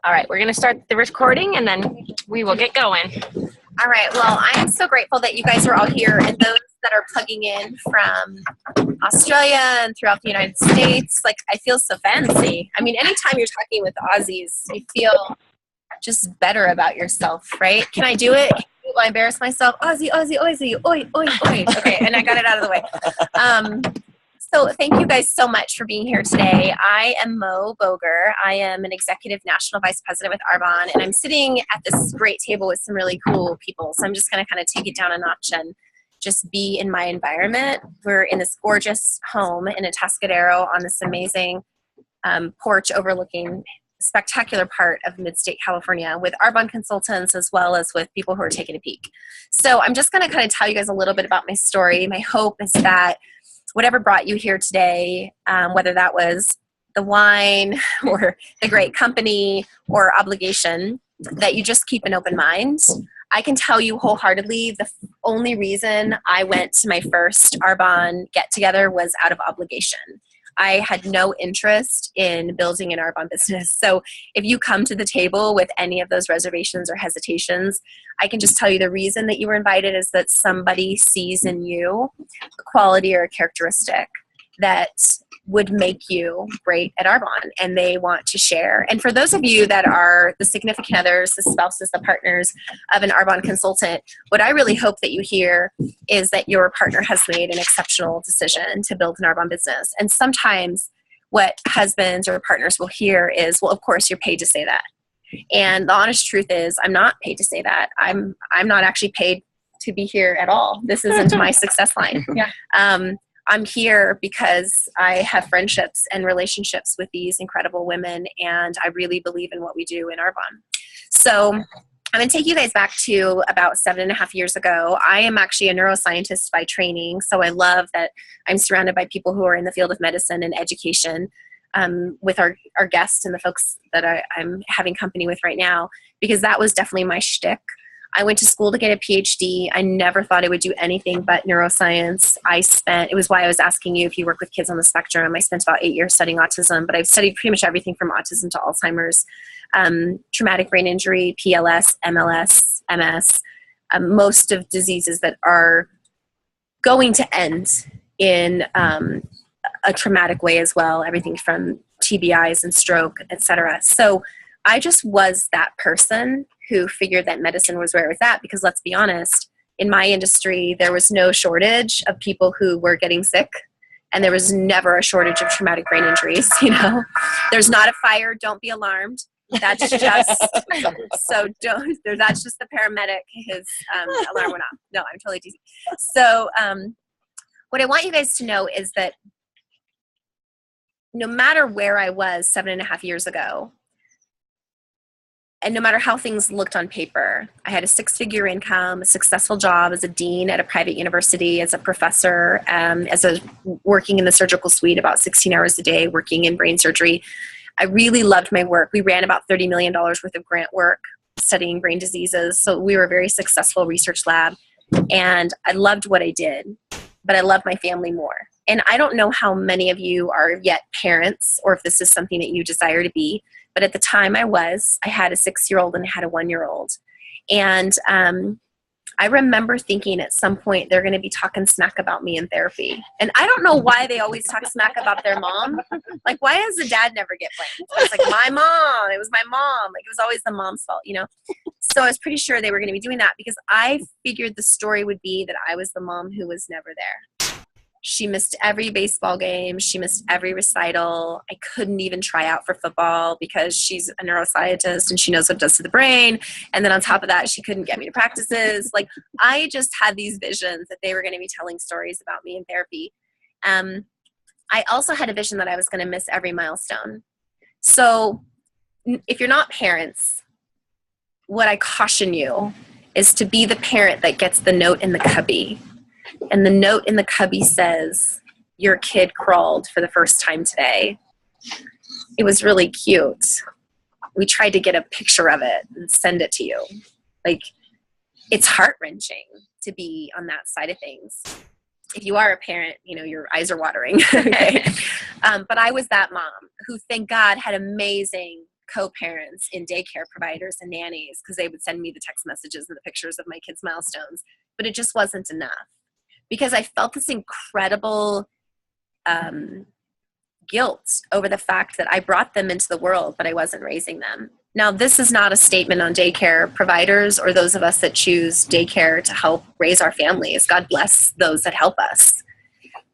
All right, we're going to start the recording and then we will get going. All right. Well, I am so grateful that you guys are all here and those that are plugging in from Australia and throughout the United States. Like, I feel so fancy. I mean, anytime you're talking with Aussies, you feel just better about yourself, right? Can I do it? Will I embarrass myself? Aussie, Aussie, Aussie, oi, oi, oi. Okay, and I got it out of the way. So thank you guys so much for being here today. I am Mo Boeger. I am an executive national vice president with Arbonne, and I'm sitting at this great table with some really cool people. So I'm just going to kind of take it down a notch and just be in my environment. We're in this gorgeous home in Atascadero on this amazing porch overlooking spectacular part of mid-state California with Arbonne consultants as well as with people who are taking a peek. So I'm just going to kind of tell you guys a little bit about my story. My hope is that whatever brought you here today, whether that was the wine or the great company or obligation, that you just keep an open mind. I can tell you wholeheartedly the only reason I went to my first Arbonne get-together was out of obligation. I had no interest in building an Arbonne business. So if you come to the table with any of those reservations or hesitations, I can just tell you the reason that you were invited is that somebody sees in you a quality or a characteristic that would make you great at Arbonne, and they want to share. And for those of you that are the significant others, the spouses, the partners of an Arbonne consultant, what I really hope that you hear is that your partner has made an exceptional decision to build an Arbonne business. And sometimes what husbands or partners will hear is, well, of course, you're paid to say that. And the honest truth is, I'm not paid to say that. I'm not actually paid to be here at all. This isn't my success line. Yeah. I'm here because I have friendships and relationships with these incredible women, and I really believe in what we do in Arbonne. So I'm going to take you guys back to about 7.5 years ago. I am actually a neuroscientist by training, so I love that I'm surrounded by people who are in the field of medicine and education, with our guests and the folks that I'm having company with right now, because that was definitely my shtick. I went to school to get a PhD. I never thought I would do anything but neuroscience. It was why I was asking you if you work with kids on the spectrum. I spent about 8 years studying autism, but I've studied pretty much everything from autism to Alzheimer's, traumatic brain injury, PLS, MLS, MS, most of diseases that are going to end in a traumatic way as well, everything from TBIs and stroke, etc. So I just was that person who figured that medicine was where it was at, because let's be honest, in my industry, there was no shortage of people who were getting sick, and there was never a shortage of traumatic brain injuries. You know, there's not a fire. Don't be alarmed. That's just, that's just the paramedic. His alarm went off. No, I'm totally teasing. So what I want you guys to know is that no matter where I was 7.5 years ago, and no matter how things looked on paper, I had a 6-figure income, a successful job as a dean at a private university, as a professor, working in the surgical suite about 16 hours a day, working in brain surgery. I really loved my work. We ran about $30 million worth of grant work studying brain diseases. So we were a very successful research lab, and I loved what I did, but I loved my family more. And I don't know how many of you are yet parents, or if this is something that you desire to be. But at the time I had a 6-year-old and I had a 1-year-old. And I remember thinking at some point they're going to be talking smack about me in therapy. And I don't know why they always talk smack about their mom. Like, why does the dad never get blamed? It's like, my mom. It was my mom. Like, it was always the mom's fault, you know? So I was pretty sure they were going to be doing that, because I figured the story would be that I was the mom who was never there. She missed every baseball game. She missed every recital. I couldn't even try out for football because she's a neuroscientist and she knows what it does to the brain. And then on top of that, she couldn't get me to practices. Like, I just had these visions that they were going to be telling stories about me in therapy. I also had a vision that I was going to miss every milestone. So if you're not parents, what I caution you is to be the parent that gets the note in the cubby. And the note in the cubby says, your kid crawled for the first time today. It was really cute. We tried to get a picture of it and send it to you. Like, it's heart-wrenching to be on that side of things. If you are a parent, you know, your eyes are watering. Okay? But I was that mom who, thank God, had amazing co-parents in daycare providers and nannies because they would send me the text messages and the pictures of my kids' milestones. But it just wasn't enough because I felt this incredible guilt over the fact that I brought them into the world, but I wasn't raising them. Now, this is not a statement on daycare providers or those of us that choose daycare to help raise our families. God bless those that help us.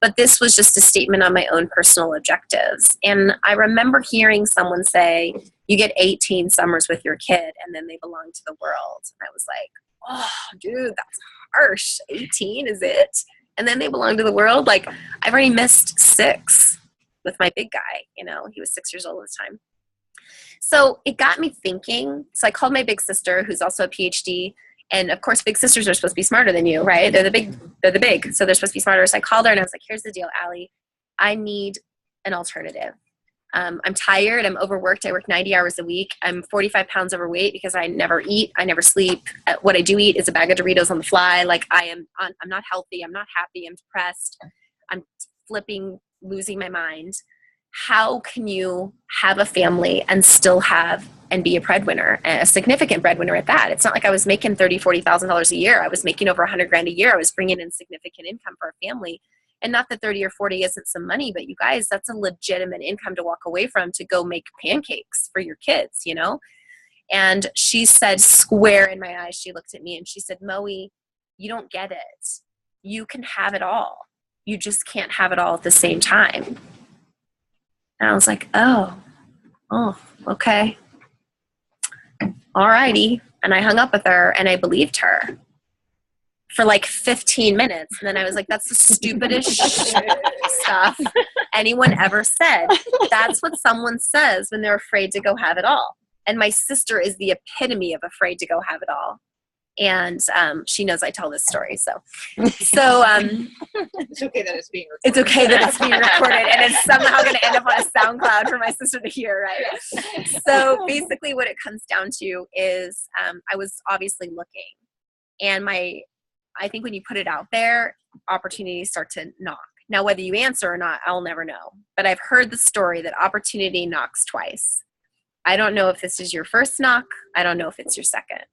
But this was just a statement on my own personal objectives. And I remember hearing someone say, you get 18 summers with your kid and then they belong to the world. And I was like, oh, dude, that's harsh. 18 is it? And then they belong to the world? Like, I've already missed 6 with my big guy. You know, he was 6 years old at the time. So it got me thinking. So I called my big sister, who's also a PhD. And of course, big sisters are supposed to be smarter than you, right? They're the big. So they're supposed to be smarter. So I called her and I was like, here's the deal, Allie. I need an alternative. I'm tired. I'm overworked. I work 90 hours a week. I'm 45 pounds overweight because I never eat. I never sleep. What I do eat is a bag of Doritos on the fly. Like I'm not healthy. I'm not happy. I'm depressed. I'm flipping, losing my mind. How can you have a family and still have and be a breadwinner, a significant breadwinner at that? It's not like I was making $30,000, $40,000 a year. I was making over $100,000 a year. I was bringing in significant income for a family. And not that 30 or 40 isn't some money, but you guys, that's a legitimate income to walk away from to go make pancakes for your kids, you know? And she said, square in my eyes, she looked at me and she said, Moe, you don't get it. You can have it all. You just can't have it all at the same time. And I was like, oh, okay. All righty. And I hung up with her and I believed her for like 15 minutes. And then I was like, that's the stupidest stuff anyone ever said. That's what someone says when they're afraid to go have it all. And my sister is the epitome of afraid to go have it all. And she knows I tell this story. So it's okay that it's being recorded. It's okay that it's being recorded and it's somehow going to end up on a SoundCloud for my sister to hear, right? So basically what it comes down to is I was obviously looking. And I think when you put it out there, opportunities start to knock. Now, whether you answer or not, I'll never know. But I've heard the story that opportunity knocks twice. I don't know if this is your first knock. I don't know if it's your second.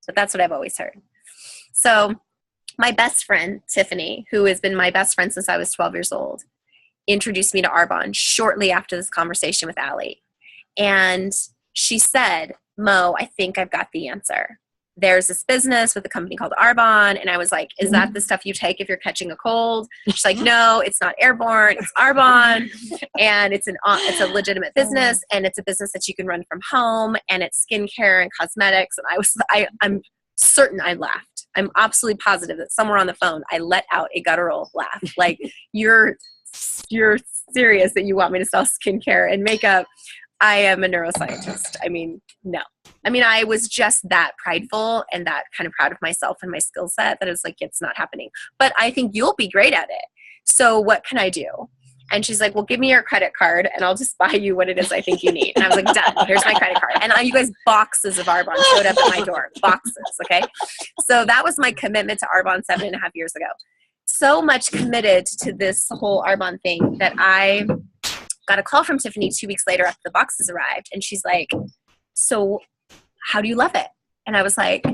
But that's what I've always heard. So my best friend, Tiffany, who has been my best friend since I was 12 years old, introduced me to Arbonne shortly after this conversation with Allie. And she said, Mo, I think I've got the answer. There's this business with a company called Arbonne. And I was like, is that the stuff you take if you're catching a cold? She's like, no, it's not airborne. It's Arbonne. And it's a legitimate business. And it's a business that you can run from home. And it's skincare and cosmetics. And I'm certain I laughed. I'm absolutely positive that somewhere on the phone, I let out a guttural laugh. Like, you're serious that you want me to sell skincare and makeup? I am a neuroscientist. I mean, no. I mean, I was just that prideful and that kind of proud of myself and my skill set that it was like, it's not happening. But I think you'll be great at it. So what can I do? And she's like, well, give me your credit card and I'll just buy you what it is I think you need. And I was like, done. Here's my credit card. And you guys, boxes of Arbonne showed up at my door. Boxes, okay? So that was my commitment to Arbonne 7.5 years ago. So much committed to this whole Arbonne thing that I got a call from Tiffany 2 weeks later after the boxes arrived. And she's like, so how do you love it? And I was like,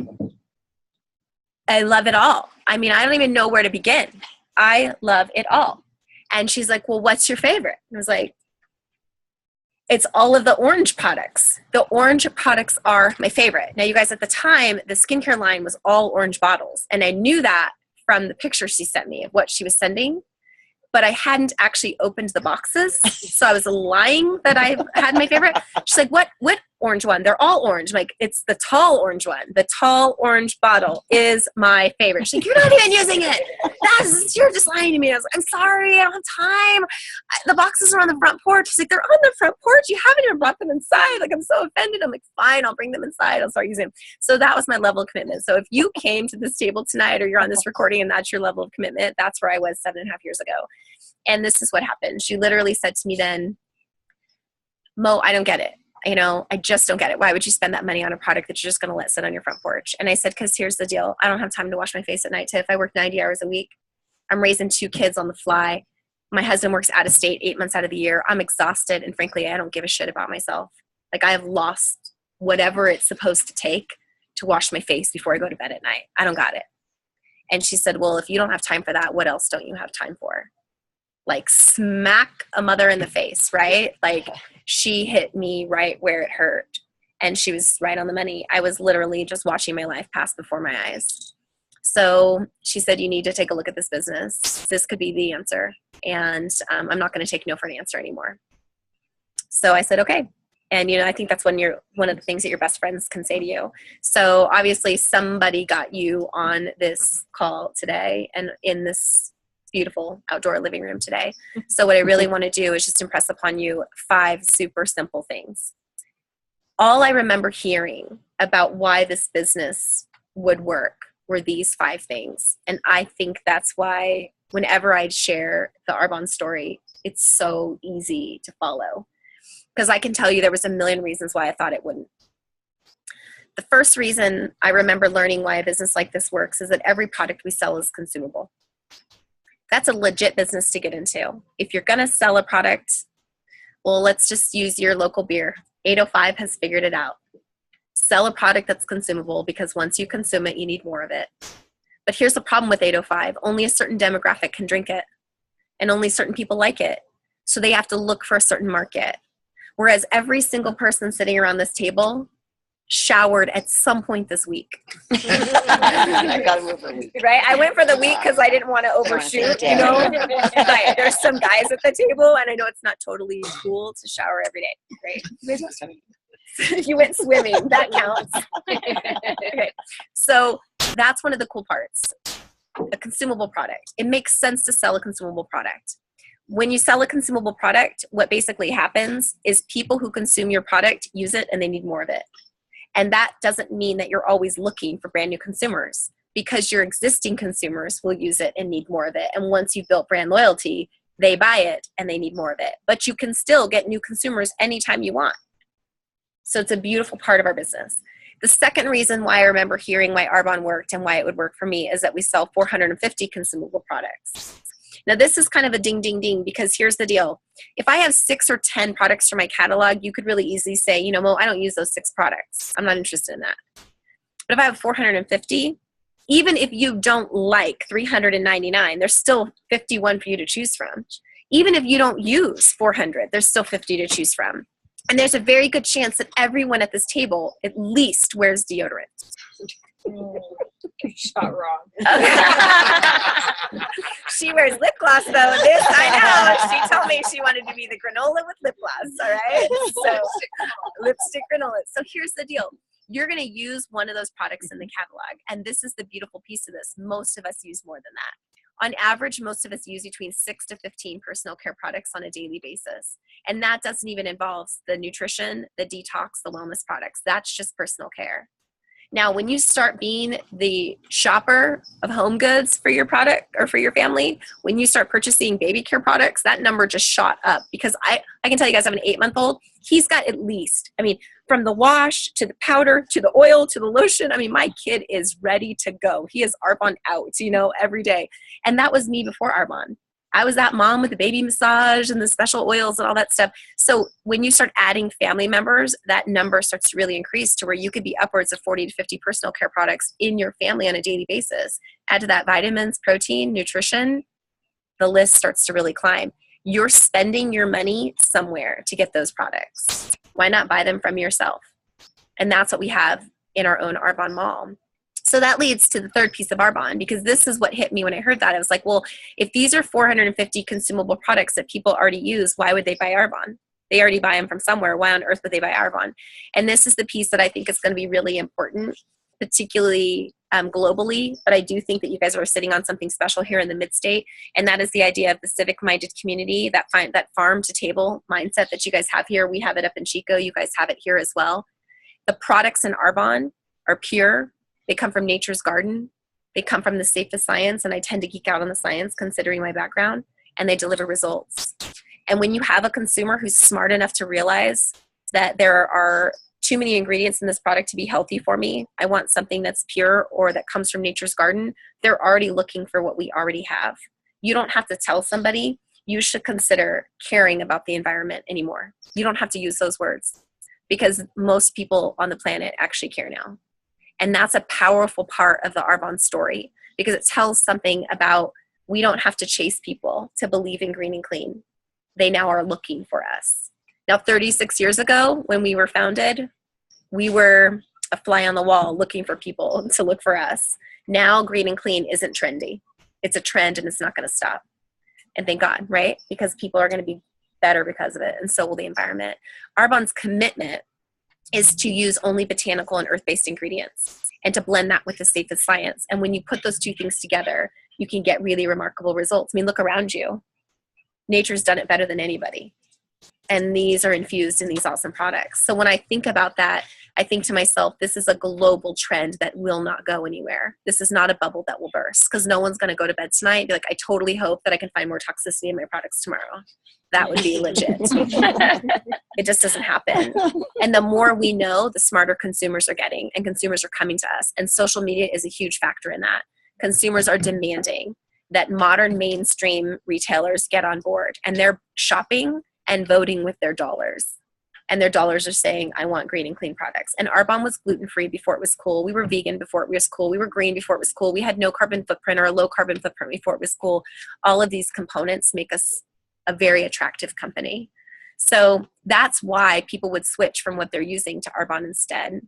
I love it all. I mean, I don't even know where to begin. I love it all. And she's like, well, what's your favorite? And I was like, it's all of the orange products. The orange products are my favorite. Now, you guys, at the time, the skincare line was all orange bottles. And I knew that from the picture she sent me of what she was sending. But I hadn't actually opened the boxes. So I was lying that I had my favorite. She's like, what orange one? They're all orange. I'm like, it's the tall orange one. The tall orange bottle is my favorite. She's like, you're not even using it. You're just lying to me. And I was like, I'm sorry. I don't have time. The boxes are on the front porch. She's like, they're on the front porch. You haven't even brought them inside. Like, I'm so offended. I'm like, fine, I'll bring them inside. I'll start using them. So that was my level of commitment. So if you came to this table tonight or you're on this recording and that's your level of commitment, that's where I was 7.5 years ago. And this is what happened. She literally said to me then, Mo, I don't get it. You know, I just don't get it. Why would you spend that money on a product that you're just going to let sit on your front porch? And I said, because here's the deal. I don't have time to wash my face at night, Tiff. I work 90 hours a week. I'm raising 2 kids on the fly. My husband works out of state 8 months out of the year. I'm exhausted. And frankly, I don't give a shit about myself. Like I have lost whatever it's supposed to take to wash my face before I go to bed at night. I don't got it. And she said, well, if you don't have time for that, what else don't you have time for? Like smack a mother in the face, right? Like she hit me right where it hurt. And she was right on the money. I was literally just watching my life pass before my eyes. So she said, you need to take a look at this business. This could be the answer. And I'm not going to take no for an answer anymore. So I said, okay. And, you know, I think that's one of the things that your best friends can say to you. So obviously somebody got you on this call today and in this beautiful outdoor living room today. So what I really want to do is just impress upon you 5 super simple things. All I remember hearing about why this business would work were these 5 things. And I think that's why whenever I share the Arbonne story, it's so easy to follow. Because I can tell you there was a million reasons why I thought it wouldn't. The first reason I remember learning why a business like this works is that every product we sell is consumable. That's a legit business to get into. If you're going to sell a product, well, let's just use your local beer. 805 has figured it out. Sell a product that's consumable because once you consume it, you need more of it. But here's the problem with 805. Only a certain demographic can drink it, and only certain people like it. So they have to look for a certain market. Whereas every single person sitting around this table showered at some point this week. I got to move for a week. Right? I went for the week because I didn't want to overshoot, you know? But there's some guys at the table, and I know it's not totally cool to shower every day, right? You went swimming. That counts. Okay. So that's one of the cool parts. A consumable product. It makes sense to sell a consumable product. When you sell a consumable product, what basically happens is people who consume your product use it and they need more of it. And that doesn't mean that you're always looking for brand new consumers, because your existing consumers will use it and need more of it. And once you've built brand loyalty, they buy it and they need more of it. But you can still get new consumers anytime you want. So it's a beautiful part of our business. The second reason why I remember hearing why Arbonne worked and why it would work for me is that we sell 450 consumable products. Now this is kind of a ding, ding, ding, because here's the deal. If I have 6 or 10 products from my catalog, you could really easily say, you know, Mo, I don't use those 6 products. I'm not interested in that. But if I have 450, even if you don't like 399, there's still 51 for you to choose from. Even if you don't use 400, there's still 50 to choose from. And there's a very good chance that everyone at this table at least wears deodorant. Shot wrong. She wears lip gloss though. This I know. She told me she wanted to be the granola with lip gloss. All right. So lipstick granola. So here's the deal. You're going to use one of those products in the catalog. And this is the beautiful piece of this. Most of us use more than that. On average, most of us use between 6 to 15 personal care products on a daily basis. And that doesn't even involve the nutrition, the detox, the wellness products. That's just personal care. Now, when you start being the shopper of home goods for your product or for your family, when you start purchasing baby care products, that number just shot up, because I can tell you guys, I have an 8-month-old. He's got at least, from the wash to the powder to the oil to the lotion. My kid is ready to go. He is Arbonne out, every day. And that was me before Arbonne. I was that mom with the baby massage and the special oils and all that stuff. So when you start adding family members, that number starts to really increase to where you could be upwards of 40 to 50 personal care products in your family on a daily basis. Add to that vitamins, protein, nutrition, the list starts to really climb. You're spending your money somewhere to get those products. Why not buy them from yourself? And that's what we have in our own Arbonne Mall. So that leads to the third piece of Arbonne, because this is what hit me when I heard that. I was like, well, if these are 450 consumable products that people already use, why would they buy Arbonne? They already buy them from somewhere. Why on earth would they buy Arbonne? And this is the piece that I think is going to be really important, particularly globally. But I do think that you guys are sitting on something special here in the Mid-State, and that is the idea of the civic-minded community, that farm-to-table mindset that you guys have here. We have it up in Chico. You guys have it here as well. The products in Arbonne are pure. They come from nature's garden. They come from the safest science, and I tend to geek out on the science considering my background, and they deliver results. And when you have a consumer who's smart enough to realize that there are too many ingredients in this product to be healthy for me, I want something that's pure or that comes from nature's garden, they're already looking for what we already have. You don't have to tell somebody you should consider caring about the environment anymore. You don't have to use those words. because most people on the planet actually care now. And that's a powerful part of the Arbonne story, because it tells something about we don't have to chase people to believe in green and clean. They now are looking for us. Now, 36 years ago, when we were founded, we were a fly on the wall looking for people to look for us. Now, green and clean isn't trendy. It's a trend and it's not going to stop. And thank God, right? Because people are going to be better because of it, and so will the environment. Arbonne's commitment is to use only botanical and earth-based ingredients and to blend that with the safest science. And when you put those two things together, you can get really remarkable results. I mean, look around you. Nature's done it better than anybody. And these are infused in these awesome products. So when I think about that, I think to myself, this is a global trend that will not go anywhere. This is not a bubble that will burst, because no one's going to go to bed tonight and be like, I totally hope that I can find more toxicity in my products tomorrow. That would be legit. It just doesn't happen. And the more we know, the smarter consumers are getting, and consumers are coming to us. And social media is a huge factor in that. Consumers are demanding that modern mainstream retailers get on board, and they're shopping and voting with their dollars. And their dollars are saying, I want green and clean products. And Arbonne was gluten-free before it was cool. We were vegan before it was cool. We were green before it was cool. We had no carbon footprint or a low carbon footprint before it was cool. All of these components make us a very attractive company. So that's why people would switch from what they're using to Arbonne instead.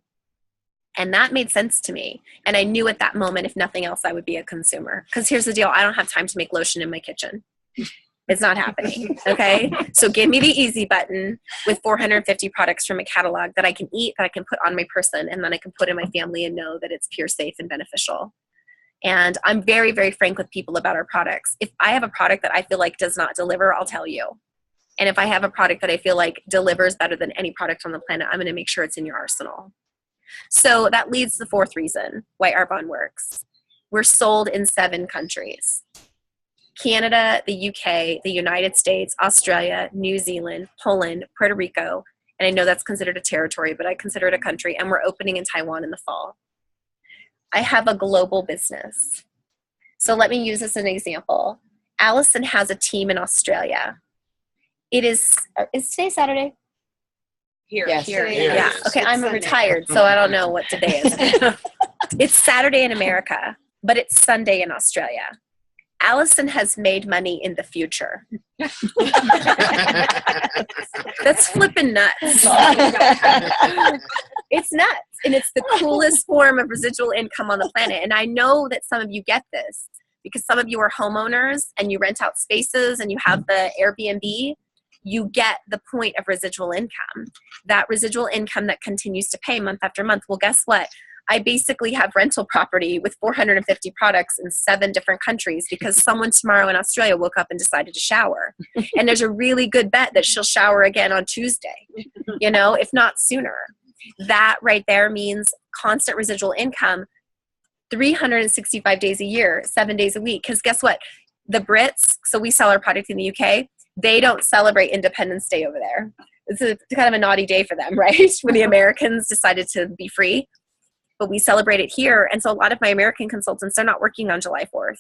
And that made sense to me. And I knew at that moment, if nothing else, I would be a consumer. Because here's the deal. I don't have time to make lotion in my kitchen. It's not happening, okay? So give me the easy button with 450 products from a catalog that I can eat, that I can put on my person, and then I can put in my family and know that it's pure, safe, and beneficial. And I'm very, very frank with people about our products. If I have a product that I feel like does not deliver, I'll tell you. And if I have a product that I feel like delivers better than any product on the planet, I'm going to make sure it's in your arsenal. So that leads to the fourth reason why Arbonne works. We're sold in 7 countries. Canada, the UK, the United States, Australia, New Zealand, Poland, Puerto Rico, and I know that's considered a territory, but I consider it a country, and we're opening in Taiwan in the fall. I have a global business. So let me use this as an example. Allison has a team in Australia. Is today Saturday? Here. Yes. Here. Yeah. Okay, I'm Sunday. retired, so I don't know what today is. It's Saturday in America, but it's Sunday in Australia. Allison has made money in the future. That's flipping nuts. It's nuts. And it's the coolest form of residual income on the planet. And I know that some of you get this because some of you are homeowners and you rent out spaces and you have the Airbnb. You get the point of residual income. That residual income that continues to pay month after month. Well, guess what? I basically have rental property with 450 products in 7 different countries because someone tomorrow in Australia woke up and decided to shower. And there's a really good bet that she'll shower again on Tuesday, if not sooner. That right there means constant residual income 365 days a year, 7 days a week. Because guess what? The Brits, so we sell our product in the UK, they don't celebrate Independence Day over there. It's kind of a naughty day for them, right? When the Americans decided to be free. But we celebrate it here. And so a lot of my American consultants, they're not working on July 4th.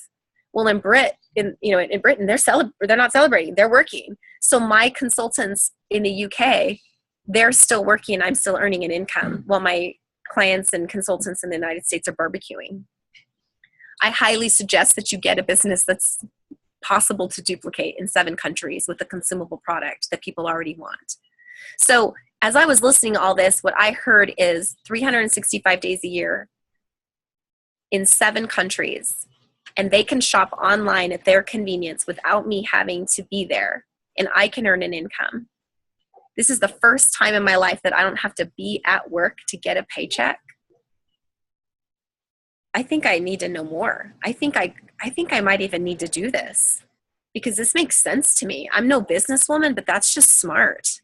Well, in Britain, they're not celebrating, they're working. So my consultants in the UK, they're still working. I'm still earning an income while my clients and consultants in the United States are barbecuing. I highly suggest that you get a business that's possible to duplicate in 7 countries with a consumable product that people already want. So as I was listening to all this, what I heard is 365 days a year in 7 countries, and they can shop online at their convenience without me having to be there, and I can earn an income. This is the first time in my life that I don't have to be at work to get a paycheck. I think I need to know more. I think I might even need to do this because this makes sense to me. I'm no businesswoman, but that's just smart.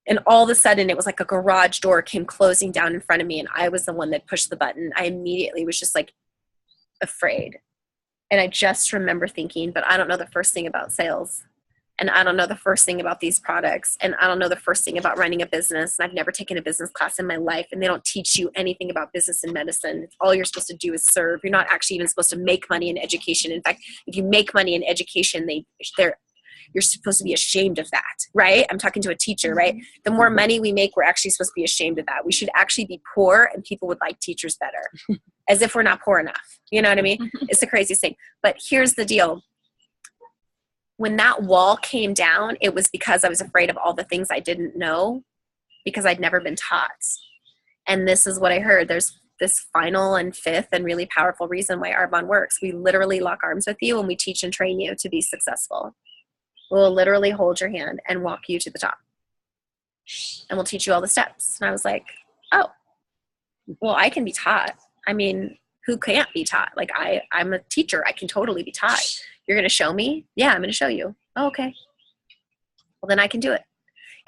And all of a sudden, it was like a garage door came closing down in front of me, and I was the one that pushed the button. I immediately was just like afraid. And I just remember thinking, but I don't know the first thing about sales. And I don't know the first thing about these products. And I don't know the first thing about running a business. And I've never taken a business class in my life. And they don't teach you anything about business and medicine. All you're supposed to do is serve. You're not actually even supposed to make money in education. In fact, if you make money in education, you're supposed to be ashamed of that, right? I'm talking to a teacher, right? The more money we make, we're actually supposed to be ashamed of that. We should actually be poor and people would like teachers better, as if we're not poor enough. You know what I mean? It's the craziest thing. But here's the deal. When that wall came down, it was because I was afraid of all the things I didn't know because I'd never been taught. And this is what I heard. There's this final and fifth and really powerful reason why Arbonne works. We literally lock arms with you and we teach and train you to be successful. We'll literally hold your hand and walk you to the top. And we'll teach you all the steps. And I was like, oh, well, I can be taught. I mean, who can't be taught? Like I'm a teacher. I can totally be taught. You're going to show me? Yeah, I'm going to show you. Oh, okay. Well, then I can do it.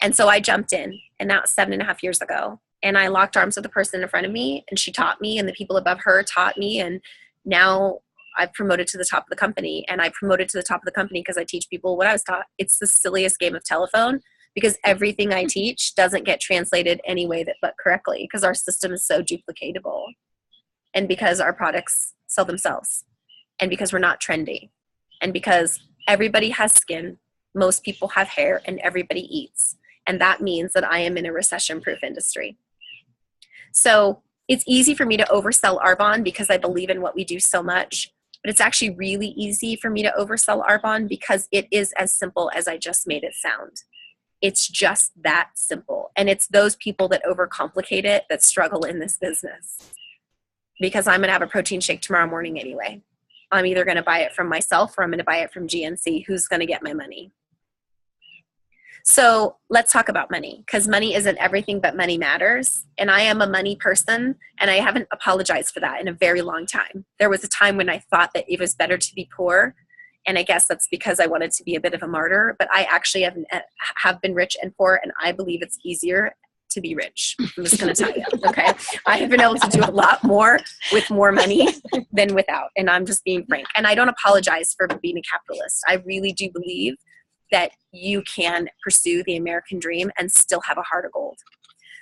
And so I jumped in, and that was 7.5 years ago. And I locked arms with the person in front of me, and she taught me, and the people above her taught me. And now I've promoted to the top of the company. And I promoted to the top of the company because I teach people what I was taught. It's the silliest game of telephone because everything I teach doesn't get translated any way but correctly because our system is so duplicatable. And because our products sell themselves. And because we're not trendy. And because everybody has skin, most people have hair, and everybody eats. And that means that I am in a recession-proof industry. So it's easy for me to oversell Arbonne because I believe in what we do so much. But it's actually really easy for me to oversell Arbonne because it is as simple as I just made it sound. It's just that simple. And it's those people that overcomplicate it that struggle in this business. Because I'm going to have a protein shake tomorrow morning anyway. I'm either going to buy it from myself or I'm going to buy it from GNC. Who's going to get my money? So let's talk about money, because money isn't everything, but money matters. And I am a money person, and I haven't apologized for that in a very long time. There was a time when I thought that it was better to be poor. And I guess that's because I wanted to be a bit of a martyr. But I actually have been rich and poor, and I believe it's easier to be rich. I'm just going to tell you, okay? I have been able to do a lot more with more money than without, and I'm just being frank. And I don't apologize for being a capitalist. I really do believe that you can pursue the American dream and still have a heart of gold.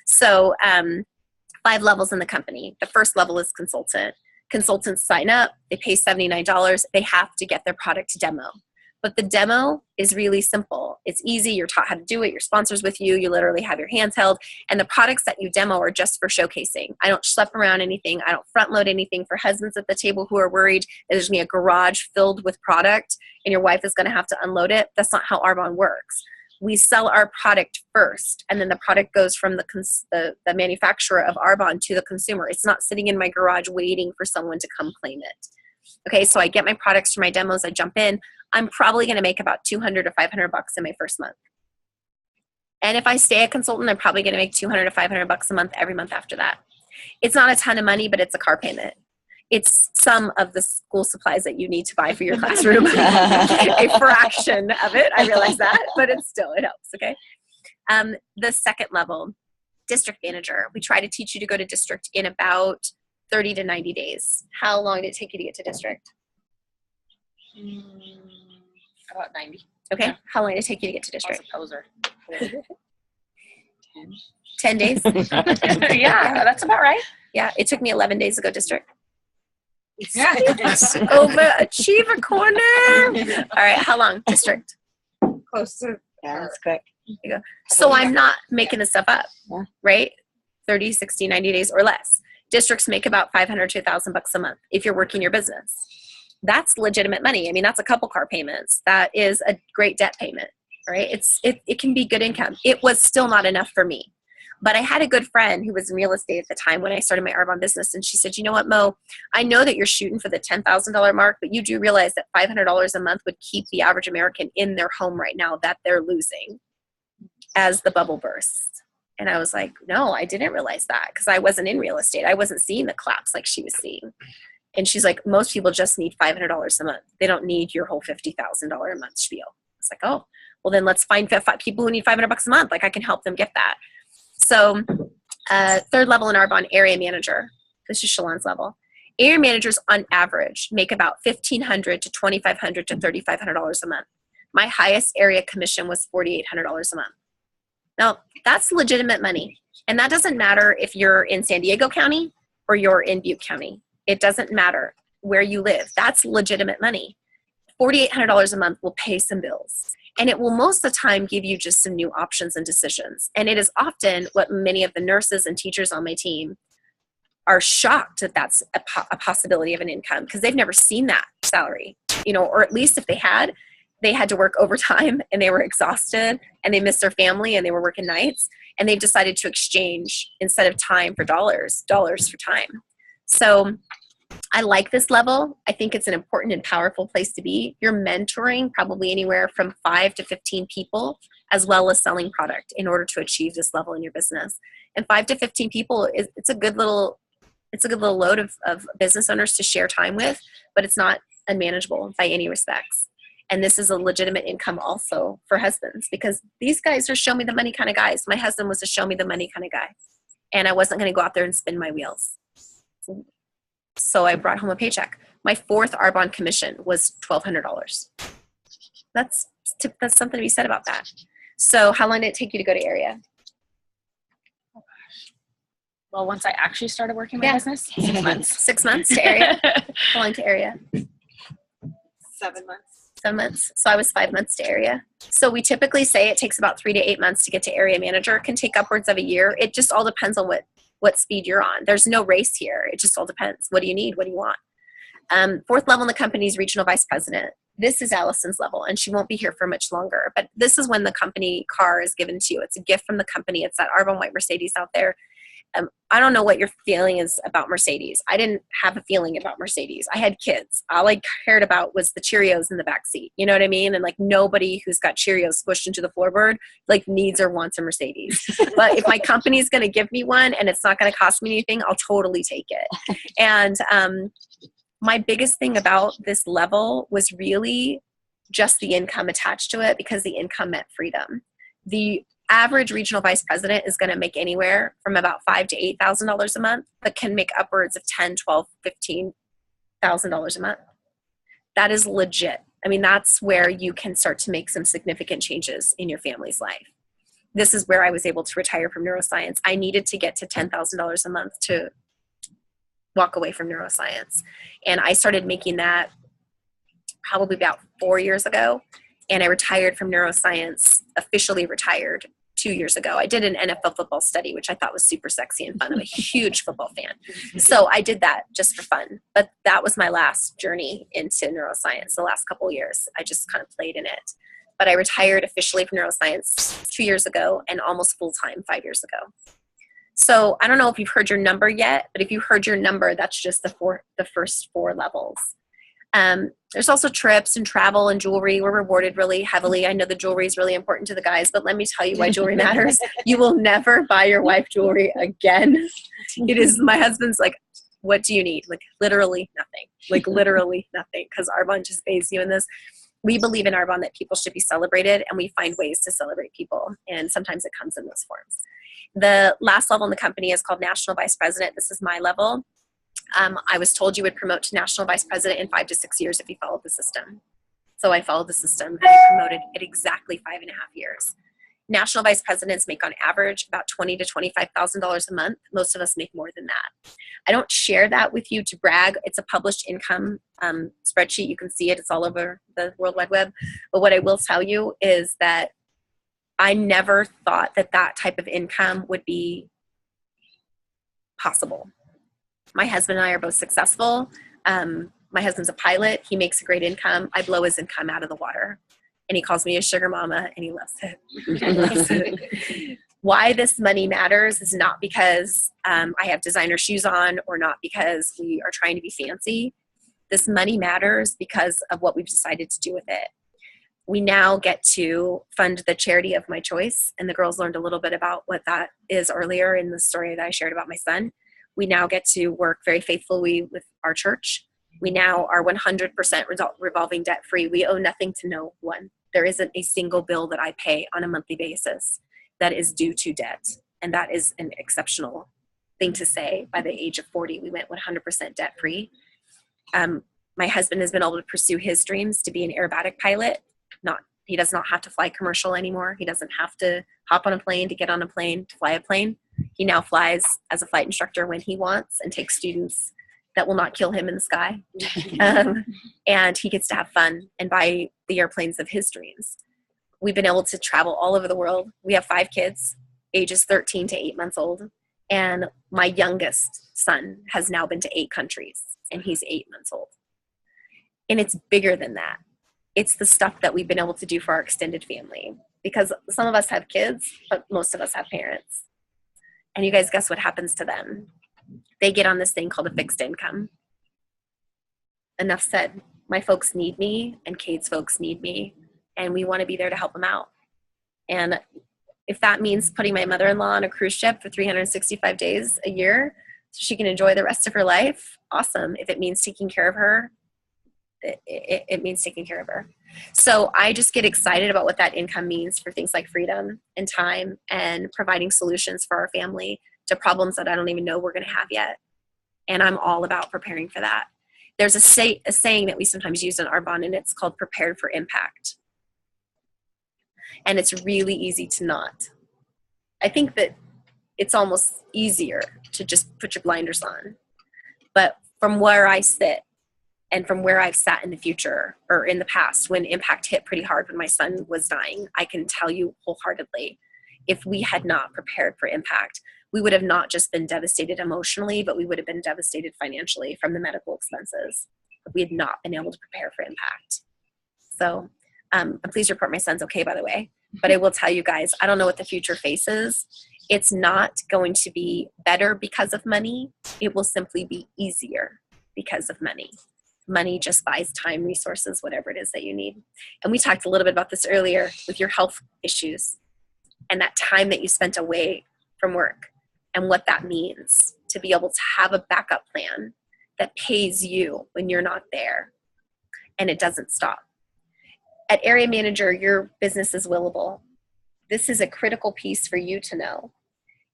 So 5 levels in the company. The first level is consultant. Consultants sign up, they pay $79, they have to get their product demo. But the demo is really simple. It's easy. You're taught how to do it. Your sponsor's with you. You literally have your hands held. And the products that you demo are just for showcasing. I don't schlep around anything. I don't front load anything for husbands at the table who are worried that there's going to be a garage filled with product and your wife is going to have to unload it. That's not how Arbonne works. We sell our product first, and then the product goes from the manufacturer of Arbonne to the consumer. It's not sitting in my garage waiting for someone to come claim it. Okay, so I get my products for my demos. I jump in. I'm probably going to make about $200 to $500 in my first month. And if I stay a consultant, I'm probably going to make $200 to $500 a month every month after that. It's not a ton of money, but it's a car payment. It's some of the school supplies that you need to buy for your classroom. A fraction of it, I realize that, but it helps, okay? The second level, district manager. We try to teach you to go to district in about 30 to 90 days. How long did it take you to get to district? About 90. Okay. Yeah. How long did it take you to get to district? I was a poser. 10 days? Yeah, that's about right. Yeah, it took me 11 days to go district. Yeah. Overachiever corner. All right, how long? District. Close to. Yeah, that's quick. There you go. So I'm not making this stuff up, Yeah. right? 30, 60, 90 days or less. Districts make about $500 to $1,000 a month if you're working your business. That's legitimate money. I mean, that's a couple car payments. That is a great debt payment, right? It can be good income. It was still not enough for me. But I had a good friend who was in real estate at the time when I started my Arbonne business. And she said, you know what, Mo, I know that you're shooting for the $10,000 mark, but you do realize that $500 a month would keep the average American in their home right now that they're losing as the bubble bursts. And I was like, no, I didn't realize that because I wasn't in real estate. I wasn't seeing the collapse like she was seeing. And she's like, most people just need $500 a month. They don't need your whole $50,000 a month spiel. It's like, oh, well then let's find people who need $500 a month. Like I can help them get that. So third level in Arbonne, area manager. This is Shalon's level. Area managers on average make about $1,500 to $2,500 to $3,500 a month. My highest area commission was $4,800 a month. Now that's legitimate money. And that doesn't matter if you're in San Diego County or you're in Butte County. It doesn't matter where you live. That's legitimate money. $4,800 a month will pay some bills. And it will most of the time give you just some new options and decisions. And it is often what many of the nurses and teachers on my team are shocked that that's a possibility of an income, because they've never seen that salary, or at least if they had to work overtime and they were exhausted and they missed their family and they were working nights, and they've decided to exchange, instead of time for dollars for time. So I like this level. I think it's an important and powerful place to be. You're mentoring probably anywhere from 5 to 15 people, as well as selling product, in order to achieve this level in your business. And 5 to 15 people it's a good little load of business owners to share time with, but it's not unmanageable by any respects. And this is a legitimate income also for husbands, because these guys are show me the money kind of guys. My husband was a show me the money kind of guy, and I wasn't going to go out there and spin my wheels. So I brought home a paycheck. My 4th Arbonne commission was $1,200. That's something to be said about that. So how long did it take you to go to area? Well, once I actually started working my business, 6 months. 6 months to area? How long to area? 7 months. 7 months. So I was 5 months to area. So we typically say it takes about 3 to 8 months to get to area manager. It can take upwards of a year. It just all depends on what speed you're on. There's no race here. It just all depends. What do you need? What do you want? 4th level in the company is regional vice president. This is Allison's level, and she won't be here for much longer. But this is when the company car is given to you. It's a gift from the company. It's that Arbonne white Mercedes out there. I don't know what your feeling is about Mercedes. I didn't have a feeling about Mercedes. I had kids. All I cared about was the Cheerios in the back seat. You know what I mean? And like, nobody who's got Cheerios squished into the floorboard like needs or wants a Mercedes. But if my company's going to give me one and it's not going to cost me anything, I'll totally take it. And my biggest thing about this level was really just the income attached to it, because the income meant freedom. The average regional vice president is going to make anywhere from about $5,000 to $8,000 a month, but can make upwards of $10,000, $12,000, $15,000 a month. That is legit. I mean, that's where you can start to make some significant changes in your family's life. This is where I was able to retire from neuroscience. I needed to get to $10,000 a month to walk away from neuroscience. And I started making that probably about 4 years ago. And I retired from neuroscience, officially retired 2 years ago. I did an NFL football study, which I thought was super sexy and fun. I'm a huge football fan. So I did that just for fun. But that was my last journey into neuroscience. The last couple of years, I just kind of played in it. But I retired officially from neuroscience 2 years ago, and almost full-time 5 years ago. So I don't know if you've heard your number yet, but if you heard your number, that's just the first 4 levels. There's also trips and travel and jewelry. We're rewarded really heavily. I know the jewelry is really important to the guys, but let me tell you why jewelry matters. You will never buy your wife jewelry again. It is, my husband's like, what do you need? Like literally nothing, like literally nothing. Cause Arbonne just pays you in this. We believe in Arbonne that people should be celebrated, and we find ways to celebrate people. And sometimes it comes in those forms. The last level in the company is called National Vice President. This is my level. I was told you would promote to National Vice President in 5 to 6 years if you followed the system. So I followed the system, and I promoted at exactly 5.5 years. National Vice Presidents make on average about $20,000 to $25,000 a month. Most of us make more than that. I don't share that with you to brag. It's a published income spreadsheet. You can see it. It's all over the World Wide Web. But what I will tell you is that I never thought that that type of income would be possible. My husband and I are both successful. My husband's a pilot. He makes a great income. I blow his income out of the water. And he calls me a sugar mama, and he loves it. He loves it. Why this money matters is not because I have designer shoes on, or not because we are trying to be fancy. This money matters because of what we've decided to do with it. We now get to fund the charity of my choice. And the girls learned a little bit about what that is earlier in the story that I shared about my son. We now get to work very faithfully with our church. We now are 100% revolving debt free. We owe nothing to no one. There isn't a single bill that I pay on a monthly basis that is due to debt. And that is an exceptional thing to say. By the age of 40, we went 100% debt free. My husband has been able to pursue his dreams to be an aerobatic pilot. He does not have to fly commercial anymore. He doesn't have to hop on a plane to get on a plane to fly a plane. He now flies as a flight instructor when he wants, and takes students that will not kill him in the sky. And he gets to have fun and buy the airplanes of his dreams. We've been able to travel all over the world. We have 5 kids, ages 13 to 8 months old. And my youngest son has now been to 8 countries, and he's 8 months old. And it's bigger than that. It's the stuff that we've been able to do for our extended family, because some of us have kids, but most of us have parents. And you guys, guess what happens to them? They get on this thing called a fixed income. Enough said. My folks need me, and Kate's folks need me, and we want to be there to help them out. And if that means putting my mother-in-law on a cruise ship for 365 days a year so she can enjoy the rest of her life, awesome. If it means taking care of her, it means taking care of her. So I just get excited about what that income means for things like freedom and time and providing solutions for our family to problems that I don't even know we're going to have yet. And I'm all about preparing for that. There's a saying that we sometimes use in Arbonne, and it's called prepared for impact. And it's really easy to not. I think that it's almost easier to just put your blinders on. But from where I sit and from where I've sat in the future or in the past, when impact hit pretty hard when my son was dying, I can tell you wholeheartedly, if we had not prepared for impact, we would have not just been devastated emotionally, but we would have been devastated financially from the medical expenses. We had not been able to prepare for impact. So I'm pleased to report my son's okay, by the way. But I will tell you guys, I don't know what the future faces. It's not going to be better because of money. It will simply be easier because of money. Money just buys time, resources, whatever it is that you need. And we talked a little bit about this earlier with your health issues and that time that you spent away from work and what that means to be able to have a backup plan that pays you when you're not there and it doesn't stop. At Area Manager, your business is willable. This is a critical piece for you to know.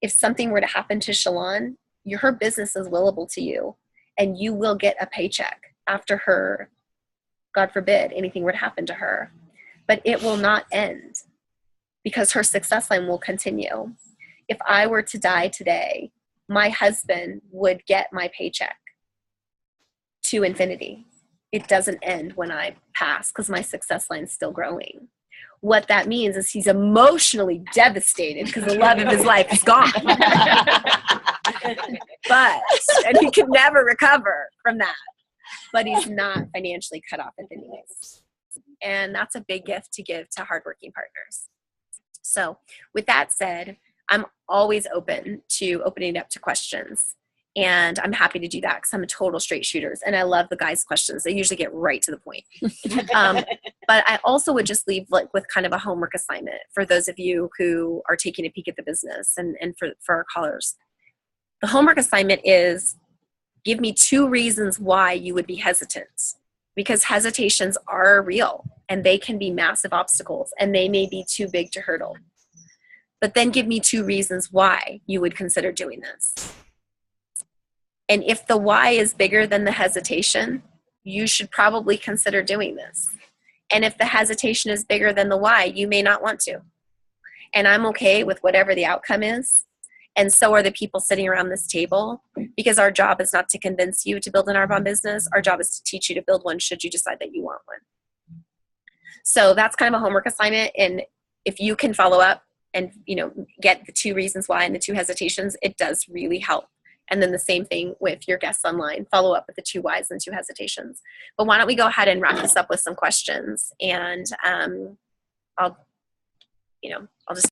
If something were to happen to Shalon, her business is willable to you, and you will get a paycheck after her, God forbid, anything were to happen to her. But it will not end because her success line will continue. If I were to die today, my husband would get my paycheck to infinity. It doesn't end when I pass because my success line is still growing. What that means is he's emotionally devastated because the love of his life is gone. And he can never recover from that. But he's not financially cut off at the knees. And that's a big gift to give to hardworking partners. So with that said, I'm always open to opening it up to questions. And I'm happy to do that because I'm a total straight shooter. And I love the guys' questions. They usually get right to the point. But I also would just leave with kind of a homework assignment for those of you who are taking a peek at the business and for our callers. The homework assignment is give me 2 reasons why you would be hesitant. Because hesitations are real and they can be massive obstacles and they may be too big to hurdle. But then give me 2 reasons why you would consider doing this. And if the why is bigger than the hesitation, you should probably consider doing this. And if the hesitation is bigger than the why, you may not want to. And I'm okay with whatever the outcome is. And so are the people sitting around this table, because our job is not to convince you to build an Arbonne business. Our job is to teach you to build one should you decide that you want one. So that's kind of a homework assignment. And if you can follow up and get the 2 reasons why and the 2 hesitations, it does really help. And then the same thing with your guests online. Follow up with the 2 whys and 2 hesitations. But why don't we go ahead and wrap this up with some questions? And I'll just